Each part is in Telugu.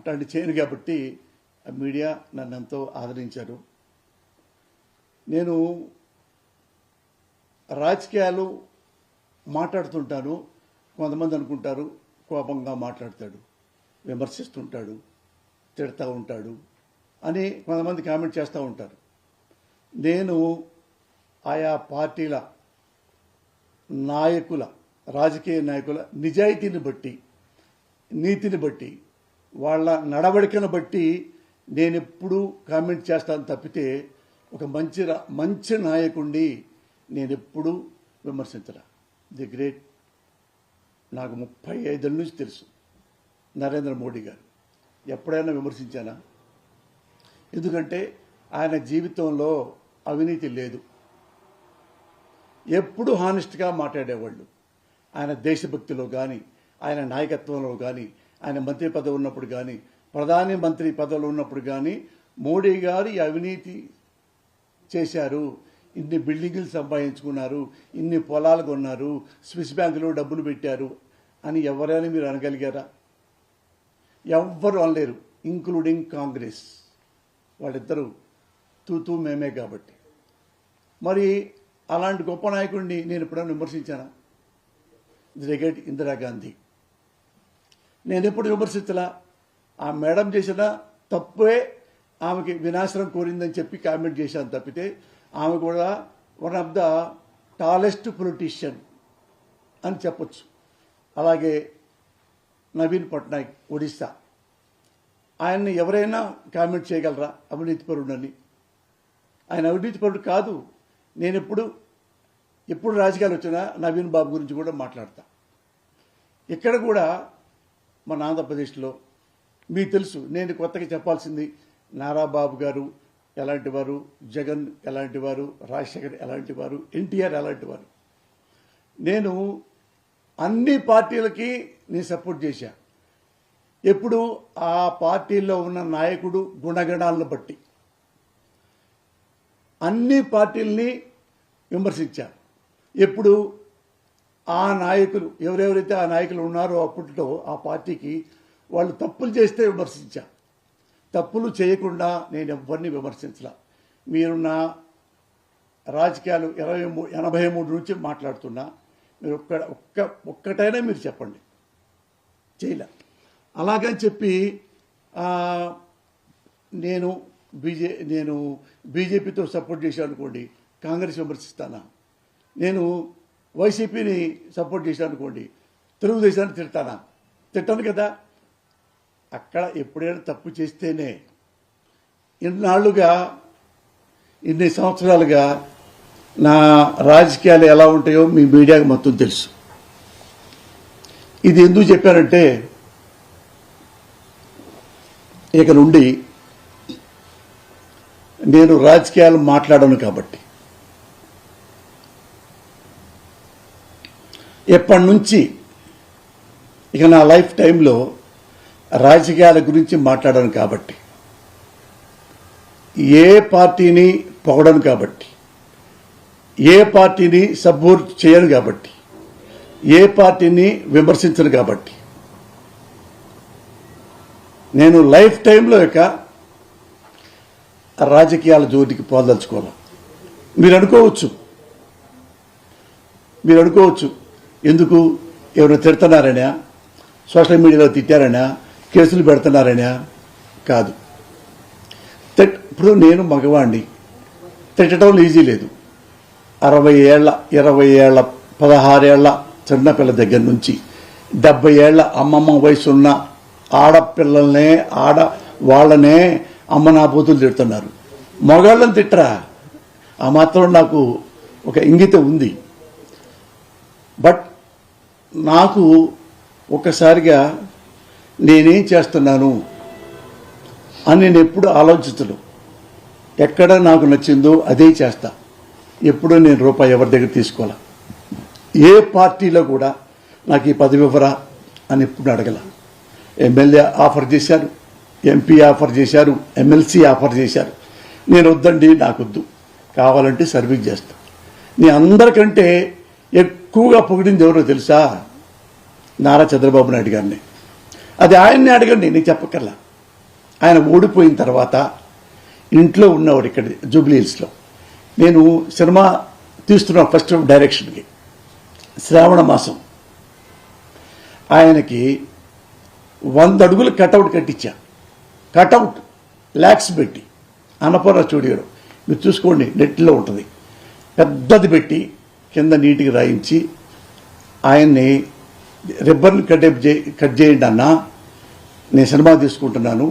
అట్లాంటి చేయను కాబట్టి మీడియా నన్ను ఎంతో ఆదరించారు. నేను రాజకీయాలు మాట్లాడుతుంటాను, కొంతమంది అనుకుంటారు కోపంగా మాట్లాడతాడు, విమర్శిస్తుంటాడు, తిడతా ఉంటాడు అని కొంతమంది కామెంట్ చేస్తూ ఉంటారు. నేను ఆయా పార్టీల నాయకుల, రాజకీయ నాయకుల నిజాయితీని బట్టి, నీతిని బట్టి, వాళ్ళ నడవడికను బట్టి నేను ఎప్పుడూ కామెంట్ చేస్తాను తప్పితే ఒక మంచి నాయకుడిని నేను ఎప్పుడూ విమర్శించరా. ది గ్రేట్, నాకు 35 ఏళ్ళ నుంచి తెలుసు నరేంద్ర మోడీ గారు. ఎప్పుడైనా విమర్శించానా? ఎందుకంటే ఆయన జీవితంలో అవినీతి లేదు, ఎప్పుడు హానెస్ట్గా మాట్లాడేవాళ్ళు. ఆయన దేశభక్తిలో కానీ, ఆయన నాయకత్వంలో కానీ, ఆయన మంత్రి పదవి ఉన్నప్పుడు కానీ, ప్రధాని మంత్రి పదవులు ఉన్నప్పుడు కానీ మోడీ గారు ఈ అవినీతి చేశారు, ఇన్ని బిల్డింగులు సంపాదించుకున్నారు, ఇన్ని పొలాలు కొన్నారు, స్విస్ బ్యాంకులో డబ్బులు పెట్టారు అని ఎవరైనా మీరు అనగలిగారా? ఎవ్వరు అనలేరు, ఇంక్లూడింగ్ కాంగ్రెస్. వాళ్ళిద్దరూ తూతూ మేమే కాబట్టి. మరి అలాంటి గొప్ప నాయకుడిని నేను ఎప్పుడైనా విమర్శించానా? The great Indira Gandhi. నేను ఎప్పుడు విమర్శించలా. ఆ మేడం చేసిన తప్పే ఆమెకి వినాశనం కోరిందని చెప్పి కామెంట్ చేశాను తప్పితే ఆమె కూడా one of the tallest politician అని చెప్పొచ్చు. అలాగే నవీన్ పట్నాయక్, ఒడిస్సా, ఆయన్ని ఎవరైనా కామెంట్ చేయగలరా అవినీతిపరుడని? ఆయన అవినీతిపరుడు కాదు. నేను ఎప్పుడు రాజకీయాలు వచ్చినా నవీన్ బాబు గురించి కూడా మాట్లాడతా. ఇక్కడ కూడా మన ఆంధ్రప్రదేశ్లో మీకు తెలుసు, నేను కొత్తగా చెప్పాల్సింది నారా బాబు గారు ఎలాంటి వారు, జగన్ ఎలాంటి వారు, రాజశేఖర్ ఎలాంటి వారు, ఎన్టీఆర్ ఎలాంటి వారు. నేను అన్ని పార్టీలకి నేను సపోర్ట్ చేశా. ఎప్పుడు ఆ పార్టీల్లో ఉన్న నాయకుడు గుణగణాలను బట్టి అన్ని పార్టీల్ని విమర్శించా. ఎప్పుడు ఆ నాయకులు ఎవరెవరైతే ఆ నాయకులు ఉన్నారో అప్పట్లో ఆ పార్టీకి వాళ్ళు తప్పులు చేస్తే విమర్శించా. తప్పులు చేయకుండా నేను ఎవరిని విమర్శించలా. మీరు నా రాజకీయాలు 83 నుంచి మాట్లాడుతున్నా, మీరు ఒక్కటైనా మీరు చెప్పండి చేయలే. అలాగని చెప్పి నేను బీజేపీతో సపోర్ట్ చేశాను అనుకోండి, కాంగ్రెస్ విమర్శిస్తానా? నేను వైసీపీని సపోర్ట్ చేశాను అనుకోండి, తెలుగుదేశాన్ని తిడతానా? తిట్టాను కదా. అక్కడ ఎప్పుడైనా తప్పు చేస్తేనే. ఇన్ని సంవత్సరాలుగా నా రాజకీయాలు ఎలా ఉంటాయో మీ మీడియాకి మొత్తం తెలుసు. ఇది ఎందుకు చెప్పానంటే, ఇక నుండి నేను రాజకీయాలు మాట్లాడను కాబట్టి. ఎప్పటి నుంచి ఇక నా లైఫ్ టైంలో రాజకీయాల గురించి మాట్లాడను కాబట్టి, ఏ పార్టీని పొగడను కాబట్టి, ఏ పార్టీని సపోర్ట్ చేయను కాబట్టి, ఏ పార్టీని విమర్శించను కాబట్టి, నేను లైఫ్ టైంలో ఇక రాజకీయాల జోలికి పోదలుచుకోవాలి. మీరు అనుకోవచ్చు ఎందుకు ఎవరు తిడుతున్నారనా, సోషల్ మీడియాలో తిట్టారనా, కేసులు పెడుతున్నారనా? కాదు. ఇప్పుడు నేను మగవాణ్ణి, తిట్టడం ఈజీ లేదు. 60 ఏళ్ల 20 ఏళ్ల 16 ఏళ్ల చిన్నపిల్ల దగ్గర నుంచి 70 ఏళ్ల అమ్మమ్మ వయసున్న ఆడపిల్లల్నే వాళ్ళనే అమ్మ నా బూతులు తిడుతున్నారు. మగాళ్ళని తిట్టరా? ఆ మాత్రం నాకు ఒక ఇంగితం ఉంది. బట్ నాకు ఒక్కసారిగా నేనేం చేస్తున్నాను అని నేను ఎప్పుడు ఆలోచించను. ఎక్కడ నాకు నచ్చిందో అదే చేస్తా. ఎప్పుడూ నేను రూపాయి ఎవరి దగ్గర తీసుకోవాలా. ఏ పార్టీలో కూడా నాకు ఈ పదవి ఇవ్వరా అని ఎప్పుడు అడగల. ఎమ్మెల్యే ఆఫర్ చేశారు, ఎంపీ ఆఫర్ చేశారు, ఎమ్మెల్సీ ఆఫర్ చేశారు. నేను వద్దండి, నాకొద్దు, కావాలంటే సర్వీస్ చేస్తా. నేను అందరికంటే ఎక్కువగా పొగిడింది ఎవరో తెలుసా? నారా చంద్రబాబు నాయుడు గారిని. అది ఆయన్ని అడగండి, నేను చెప్పక్కర్లా. ఆయన ఓడిపోయిన తర్వాత ఇంట్లో ఉన్నవాడు ఇక్కడ జూబ్లీ హిల్స్లో. నేను సినిమా తీస్తున్నా ఫస్ట్ డైరెక్షన్కి, శ్రావణ మాసం. ఆయనకి 100 అడుగులు కటౌట్ కట్టించా. కటౌట్ ల్యాక్స్ పెట్టి అన్నపూర్ణ స్టూడియోలో, మీరు చూసుకోండి, నెట్లో ఉంటుంది. పెద్దది పెట్టి కింద నీటికి రాయించి ఆయన్ని రిబ్బర్ని కట్ చేయండి అన్న, నేను సినిమా తీసుకుంటున్నాను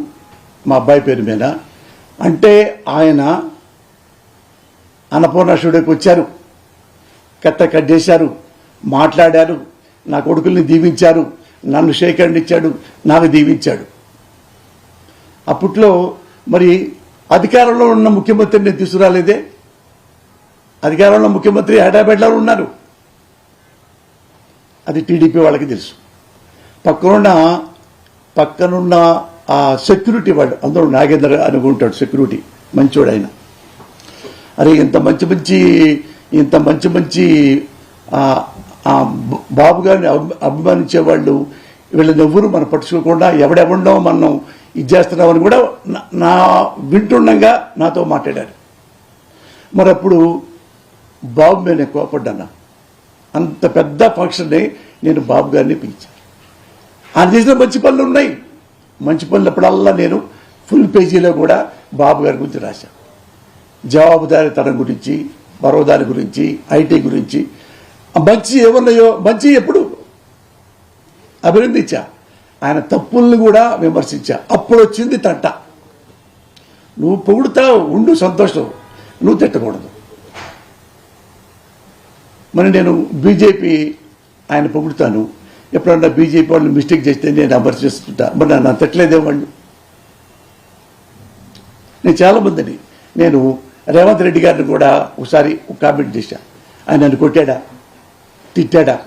మా అబ్బాయి పేరు మీద అంటే ఆయన అన్నపూర్ణ స్టూడియోకి వచ్చారు, కట్ చేశారు, మాట్లాడారు, నా కొడుకుల్ని దీవించారు, నన్ను షేక్ హ్యాండ్ ఇచ్చాడు, నాకు దీవించాడు. అప్పట్లో మరి అధికారంలో ఉన్న ముఖ్యమంత్రిని నేను తీసుకురాలేదే. అధికారంలో ముఖ్యమంత్రి హైదరాబాద్లో ఉన్నారు, అది టీడీపీ వాళ్ళకి తెలుసు. పక్కనున్న ఆ సెక్యూరిటీ వాళ్ళు అందరూ నాగేంద్ర అనుకుంటాడు, సెక్యూరిటీ మంచోడు ఆయన. అరే ఇంత మంచి బాబు గారిని అభిమానించే వాళ్ళు వీళ్ళని ఎవ్వరూ మనం పట్టించుకోకుండా ఎవడెవడో మనం ఇది చేస్తున్నామని కూడా నా వింటుండగా నాతో మాట్లాడారు. మరి అప్పుడు బాబు మీద నేను కోపడ్డాను. అంత పెద్ద ఫంక్షన్ని నేను బాబు గారిని పిలిచాను. ఆయన చేసిన మంచి పనులు ఉన్నాయి. మంచి పనులప్పుడల్లా నేను ఫుల్ పేజీలో కూడా బాబు గారి గురించి రాశాను. జవాబుదారీతనం గురించి, బరోదారి గురించి, ఐటీ గురించి, మంచి ఏమన్నాయో మంచి ఎప్పుడు అభినందించా. ఆయన తప్పుల్ని కూడా విమర్శించా. అప్పుడు వచ్చింది తంట. నువ్వు పొగుడుతావు, ఉండు సంతోషం, నువ్వు తిట్టకూడదు. మరి నేను బీజేపీ ఆయన పొగుడుతాను, ఎప్పుడన్నా బీజేపీ వాళ్ళు మిస్టేక్ చేస్తే నేను విమర్శిస్తుంటా. మరి నన్ను తిట్టలేదేవాళ్ళు. నేను చాలామందిని, నేను రేవంత్ రెడ్డి గారిని కూడా ఒకసారి కామెంట్ చేశా. ఆయన నన్ను కొట్టాడా, తిట్టాడా?